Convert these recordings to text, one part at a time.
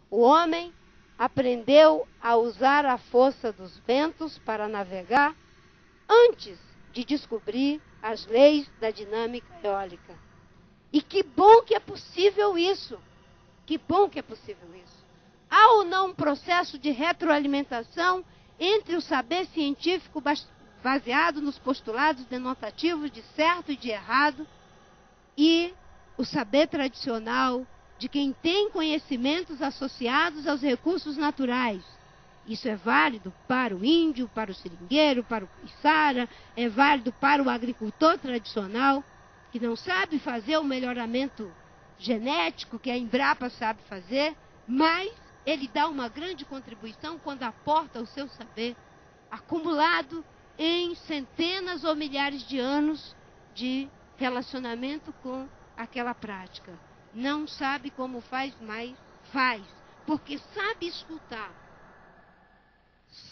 O homem aprendeu a usar a força dos ventos para navegar antes de descobrir as leis da dinâmica eólica. E que bom que é possível isso. Que bom que é possível isso. Há ou não um processo de retroalimentação entre o saber científico baseado nos postulados denotativos de certo e de errado e o saber tradicional de quem tem conhecimentos associados aos recursos naturais. Isso é válido para o índio, para o seringueiro, para o içara, é válido para o agricultor tradicional, que não sabe fazer o melhoramento genético que a Embrapa sabe fazer, mas ele dá uma grande contribuição quando aporta o seu saber, acumulado em centenas ou milhares de anos de relacionamento com aquela prática. Não sabe como faz, mas faz, porque sabe escutar,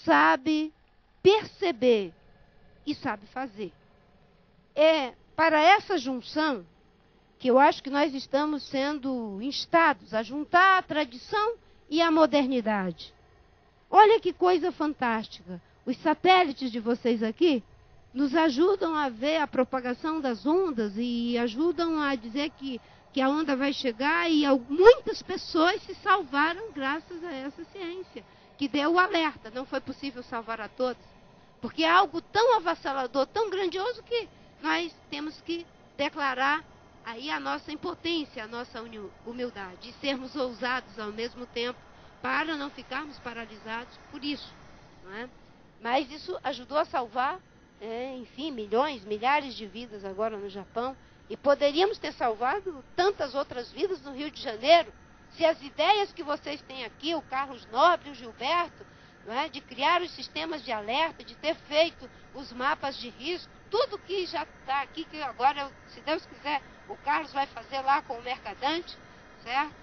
sabe perceber e sabe fazer. É para essa junção que eu acho que nós estamos sendo instados a juntar a tradição e a modernidade. Olha que coisa fantástica. Os satélites de vocês aqui nos ajudam a ver a propagação das ondas e ajudam a dizer que a onda vai chegar, e muitas pessoas se salvaram graças a essa ciência, que deu o alerta. Não foi possível salvar a todos, porque é algo tão avassalador, tão grandioso, que nós temos que declarar aí a nossa impotência, a nossa humildade, e sermos ousados ao mesmo tempo, para não ficarmos paralisados por isso, não é? Mas isso ajudou a salvar, enfim, milhões, milhares de vidas agora no Japão, e poderíamos ter salvado tantas outras vidas no Rio de Janeiro, se as ideias que vocês têm aqui, o Carlos Nobre, o Gilberto, não é? De criar os sistemas de alerta, de ter feito os mapas de risco, tudo que já está aqui, que agora, se Deus quiser, o Carlos vai fazer lá com o Mercadante, certo?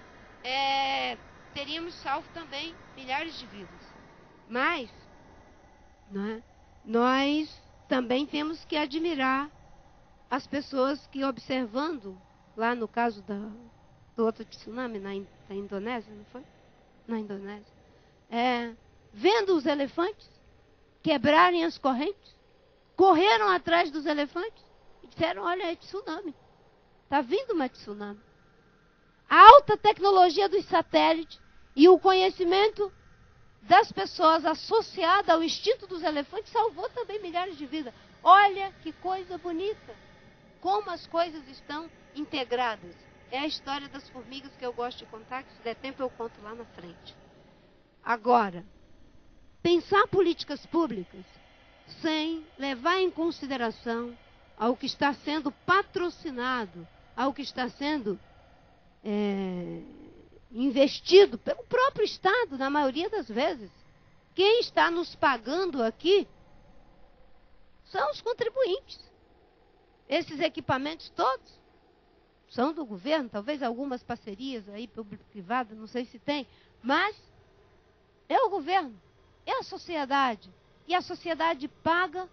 Teríamos salvo também milhares de vidas. Mas, não é? Nós também temos que admirar as pessoas que, observando, lá no caso do outro tsunami na Indonésia, não foi? Na Indonésia. Vendo os elefantes quebrarem as correntes, correram atrás dos elefantes e disseram: olha, é tsunami. Está vindo uma tsunami. A alta tecnologia dos satélites e o conhecimento das pessoas associada ao instinto dos elefantes salvou também milhares de vidas. Olha que coisa bonita. Como as coisas estão integradas. É a história das formigas que eu gosto de contar, que se der tempo eu conto lá na frente. Agora, pensar políticas públicas sem levar em consideração ao que está sendo patrocinado, ao que está sendo investido pelo próprio Estado, na maioria das vezes. Quem está nos pagando aqui são os contribuintes. Esses equipamentos todos são do governo, talvez algumas parcerias aí público-privadas, não sei se tem, mas é o governo, é a sociedade. E a sociedade paga,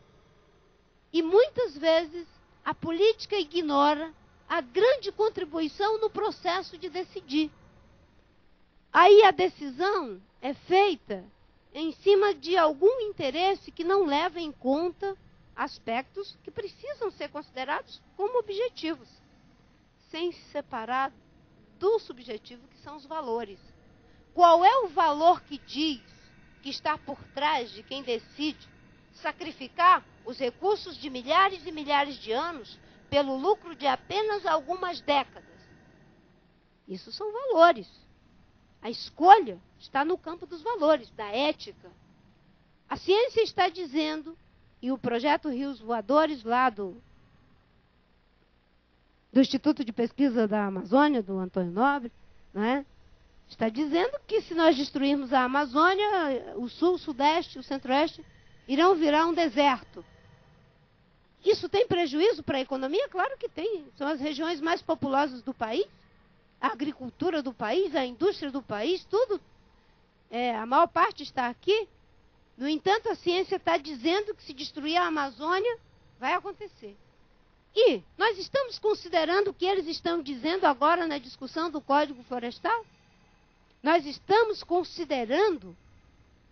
e muitas vezes a política ignora a grande contribuição no processo de decidir. Aí a decisão é feita em cima de algum interesse que não leva em conta aspectos que precisam ser considerados como objetivos, sem se separar do subjetivo, que são os valores. Qual é o valor que diz que está por trás de quem decide sacrificar os recursos de milhares e milhares de anos pelo lucro de apenas algumas décadas? Isso são valores. A escolha está no campo dos valores, da ética. A ciência está dizendo, e o projeto Rios Voadores, lá do Instituto de Pesquisa da Amazônia, do Antônio Nobre, né, está dizendo que se nós destruirmos a Amazônia, o sul, o sudeste, o centro-oeste irão virar um deserto. Isso tem prejuízo para a economia? Claro que tem. São as regiões mais populosas do país, a agricultura do país, a indústria do país, tudo. A maior parte está aqui. No entanto, a ciência está dizendo que se destruir a Amazônia, vai acontecer. E nós estamos considerando o que eles estão dizendo agora na discussão do Código Florestal? Nós estamos considerando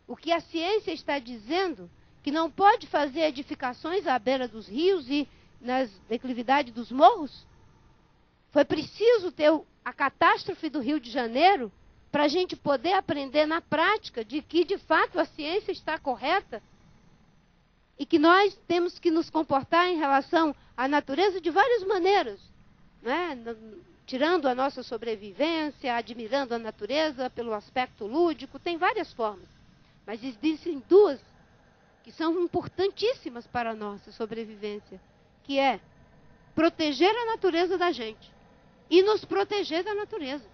o que a ciência está dizendo, que não pode fazer edificações à beira dos rios e nas declividades dos morros? Foi preciso ter a catástrofe do Rio de Janeiro para a gente poder aprender na prática de que, de fato, a ciência está correta e que nós temos que nos comportar em relação à natureza de várias maneiras, né? Tirando a nossa sobrevivência, admirando a natureza pelo aspecto lúdico, tem várias formas. Mas existem duas que são importantíssimas para a nossa sobrevivência, que é proteger a natureza da gente e nos proteger da natureza.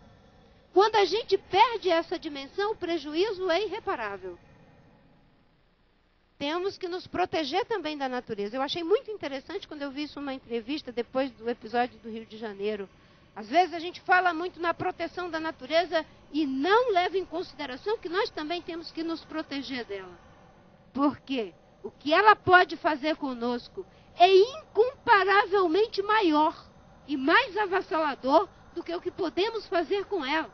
Quando a gente perde essa dimensão, o prejuízo é irreparável. Temos que nos proteger também da natureza. Eu achei muito interessante quando eu vi isso numa entrevista depois do episódio do Rio de Janeiro. Às vezes a gente fala muito na proteção da natureza e não leva em consideração que nós também temos que nos proteger dela. Por quê? O que ela pode fazer conosco é incomparavelmente maior e mais avassalador do que o que podemos fazer com ela.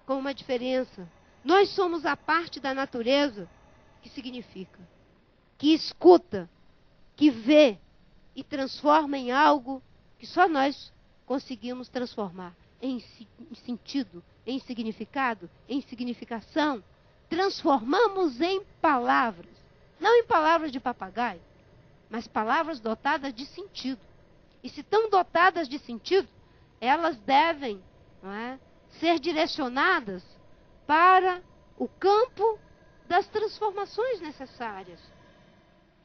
Com uma diferença. Nós somos a parte da natureza que significa, que escuta, que vê e transforma em algo que só nós conseguimos transformar em sentido, em significado, em significação. Transformamos em palavras, não em palavras de papagaio, mas palavras dotadas de sentido. E se estão dotadas de sentido, elas devem, não é, ser direcionadas para o campo das transformações necessárias.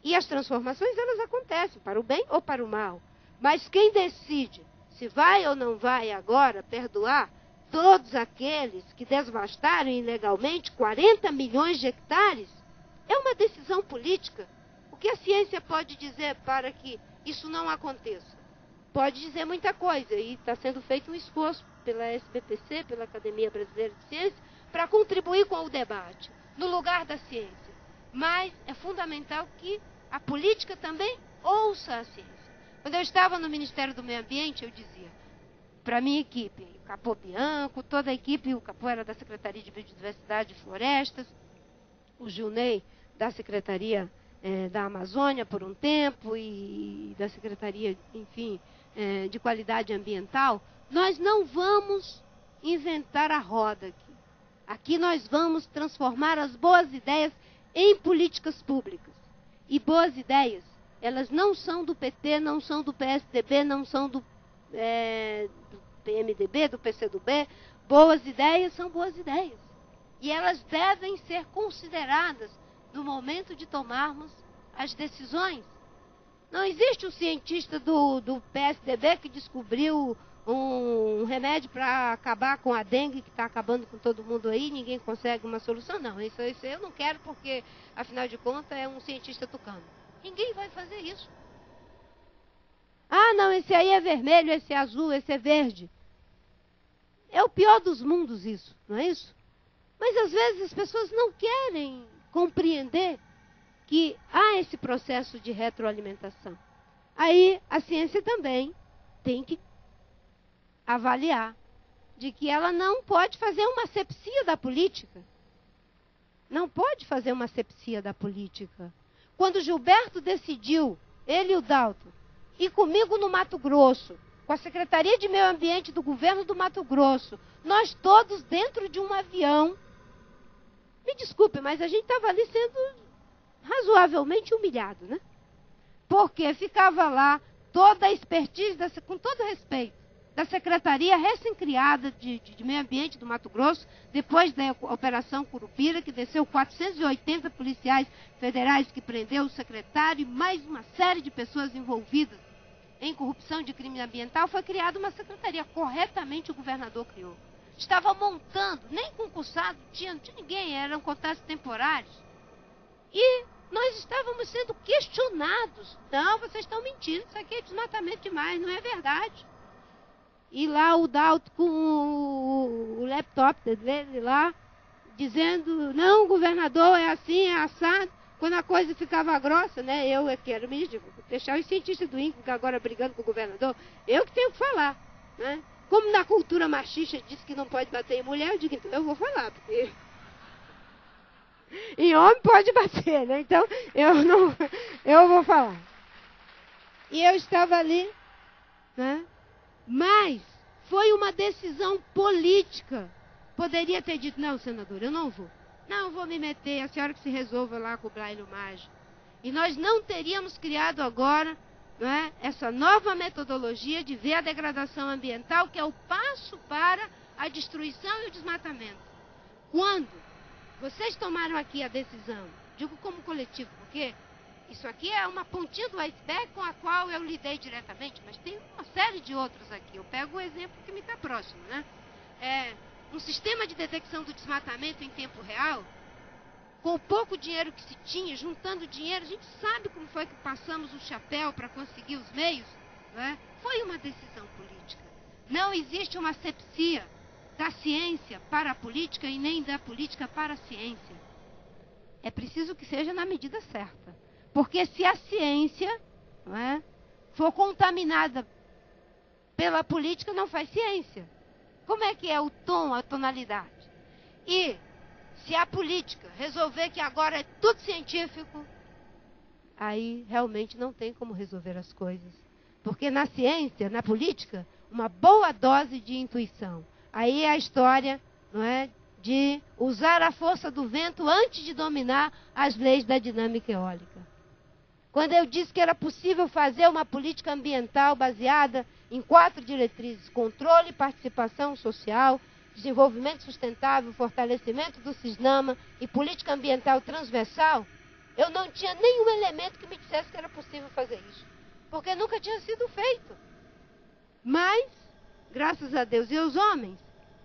E as transformações, elas acontecem para o bem ou para o mal. Mas quem decide se vai ou não vai agora perdoar todos aqueles que devastaram ilegalmente 40 milhões de hectares, é uma decisão política. O que a ciência pode dizer para que isso não aconteça? Pode dizer muita coisa, e está sendo feito um esforço pela SBPC, pela Academia Brasileira de Ciência, para contribuir com o debate, no lugar da ciência. Mas é fundamental que a política também ouça a ciência. Quando eu estava no Ministério do Meio Ambiente, eu dizia para a minha equipe, o Capô Bianco, toda a equipe, o Capô era da Secretaria de Biodiversidade e Florestas, o Gilney da Secretaria da Amazônia por um tempo e da Secretaria, enfim, de Qualidade Ambiental, nós não vamos inventar a roda aqui. Aqui nós vamos transformar as boas ideias em políticas públicas. E boas ideias, elas não são do PT, não são do PSDB, não são do PMDB, do PCdoB. Boas ideias são boas ideias. E elas devem ser consideradas no momento de tomarmos as decisões. Não existe um cientista do PSDB que descobriu um remédio para acabar com a dengue, que está acabando com todo mundo aí, ninguém consegue uma solução. Não, isso eu não quero porque, afinal de contas, é um cientista tucano. Ninguém vai fazer isso. Ah, não, esse aí é vermelho, esse é azul, esse é verde. É o pior dos mundos isso, não é isso? Mas às vezes as pessoas não querem compreender que há esse processo de retroalimentação. Aí a ciência também tem que avaliar de que ela não pode fazer uma asepsia da política. Não pode fazer uma asepsia da política. Quando Gilberto decidiu, ele e o Dalton, ir comigo no Mato Grosso, com a Secretaria de Meio Ambiente do governo do Mato Grosso, nós todos dentro de um avião, me desculpe, mas a gente estava ali sendo razoavelmente humilhado, né? Porque ficava lá toda a expertise, com todo respeito, da Secretaria recém-criada de Meio Ambiente do Mato Grosso, depois da Operação Curupira, que desceu 480 policiais federais que prendeu o secretário e mais uma série de pessoas envolvidas em corrupção de crime ambiental, foi criada uma secretaria. Corretamente o governador criou. Estava montando, nem concursado, não tinha ninguém, eram contratos temporários. E nós estávamos sendo questionados. Não, vocês estão mentindo, isso aqui é desmatamento demais, não é verdade. E lá o Dalton com o laptop dele lá, dizendo, não, governador, é assim, é assado. Quando a coisa ficava grossa, né, eu que era ministro, deixar os cientistas do INCRA agora brigando com o governador, eu que tenho que falar, né? como na cultura machista diz que não pode bater em mulher, eu digo, então eu vou falar, porque em homem pode bater, né? Então eu vou falar. E eu estava ali, né? Mas foi uma decisão política. Poderia ter dito, não, senador, eu não vou. Não vou me meter, a senhora que se resolva lá com o braille mágico. E nós não teríamos criado agora, não é, essa nova metodologia de ver a degradação ambiental, que é o passo para a destruição e o desmatamento. Quando vocês tomaram aqui a decisão, digo como coletivo, porque isso aqui é uma pontinha do iceberg com a qual eu lidei diretamente, mas tem uma série de outros aqui. Eu pego o exemplo que me está próximo, né? Um sistema de detecção do desmatamento em tempo real, com o pouco dinheiro que se tinha, juntando dinheiro, a gente sabe como foi que passamos o chapéu para conseguir os meios, não é? Foi uma decisão política. Não existe uma asepsia da ciência para a política e nem da política para a ciência. É preciso que seja na medida certa. Porque se a ciência, não é, for contaminada pela política, não faz ciência. Como é que é o tom, a tonalidade? E se a política resolver que agora é tudo científico, aí realmente não tem como resolver as coisas. Porque na ciência, na política, uma boa dose de intuição. Aí é a história, não é, de usar a força do vento antes de dominar as leis da dinâmica eólica. Quando eu disse que era possível fazer uma política ambiental baseada em 4 diretrizes: controle, participação social, desenvolvimento sustentável, fortalecimento do CISNAMA e política ambiental transversal, eu não tinha nenhum elemento que me dissesse que era possível fazer isso. Porque nunca tinha sido feito. Mas, graças a Deus e aos homens,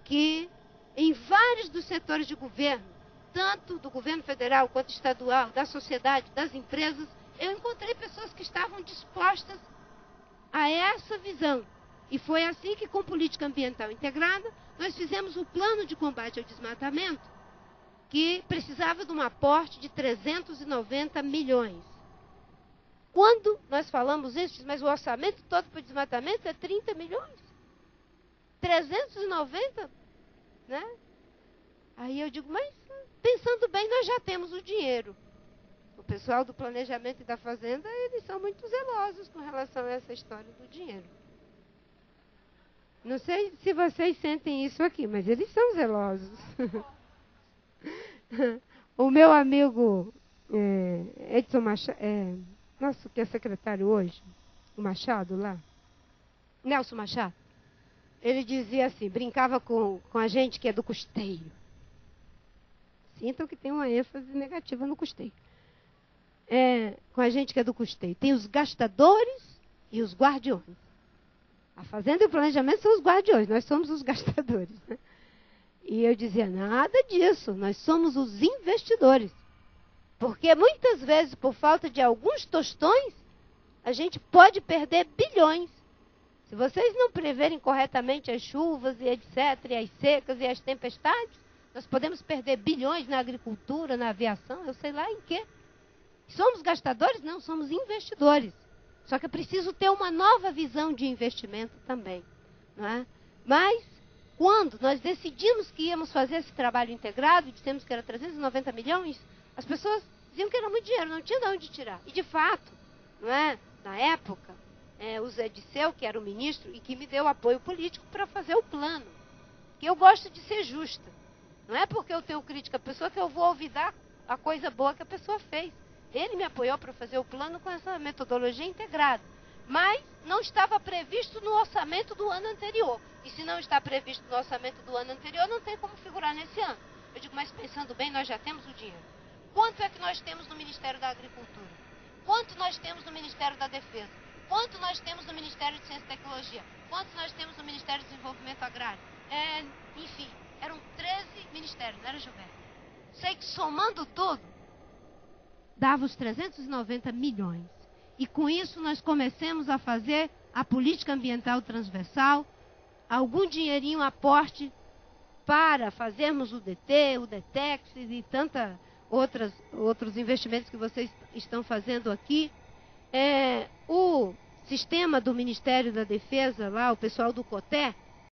que em vários dos setores de governo, tanto do governo federal quanto estadual, da sociedade, das empresas, eu encontrei pessoas que estavam dispostas a essa visão. E foi assim que, com política ambiental integrada, nós fizemos o plano de combate ao desmatamento, que precisava de um aporte de 390 milhões. Quando nós falamos isso, mas o orçamento todo para o desmatamento é 30 milhões. 390, né? Aí eu digo, mas pensando bem, nós já temos o dinheiro. O pessoal do planejamento e da fazenda, eles são muito zelosos com relação a essa história do dinheiro. Não sei se vocês sentem isso aqui, mas eles são zelosos. O meu amigo Edson Machado, nosso que é secretário hoje, o Machado lá, Nelson Machado, ele dizia assim, brincava com a gente que é do custeio. Sintam que tem uma ênfase negativa no custeio. Com a gente que é do custeio. Tem os gastadores e os guardiões. A fazenda e o planejamento são os guardiões, nós somos os gastadores, né? E eu dizia, nada disso, nós somos os investidores. Porque muitas vezes, por falta de alguns tostões, a gente pode perder bilhões. Se vocês não preverem corretamente as chuvas e etc., e as secas e as tempestades, nós podemos perder bilhões na agricultura, na aviação, eu sei lá em quê. Somos gastadores? Não, somos investidores. Só que é preciso ter uma nova visão de investimento também, não é? Mas, quando nós decidimos que íamos fazer esse trabalho integrado, dissemos que era 390 milhões, as pessoas diziam que era muito dinheiro, não tinha de onde tirar. E, de fato, não é? Na época, o Zé Disseu, que era o ministro, e que me deu apoio político para fazer o plano. Que eu gosto de ser justa. Não é porque eu tenho crítica à pessoa que eu vou olvidar a coisa boa que a pessoa fez. Ele me apoiou para fazer o plano com essa metodologia integrada. Mas não estava previsto no orçamento do ano anterior. E se não está previsto no orçamento do ano anterior, não tem como figurar nesse ano. Eu digo, mas pensando bem, nós já temos o dinheiro. Quanto é que nós temos no Ministério da Agricultura? Quanto nós temos no Ministério da Defesa? Quanto nós temos no Ministério de Ciência e Tecnologia? Quanto nós temos no Ministério de Desenvolvimento Agrário? Enfim, eram 13 ministérios, não era, Gilberto? Sei que somando tudo, dava os 390 milhões. E com isso nós comecemos a fazer a política ambiental transversal, algum dinheirinho aporte para fazermos o DT, o DETEX e tantos outros investimentos que vocês estão fazendo aqui. O sistema do Ministério da Defesa, lá, o pessoal do COTÉ,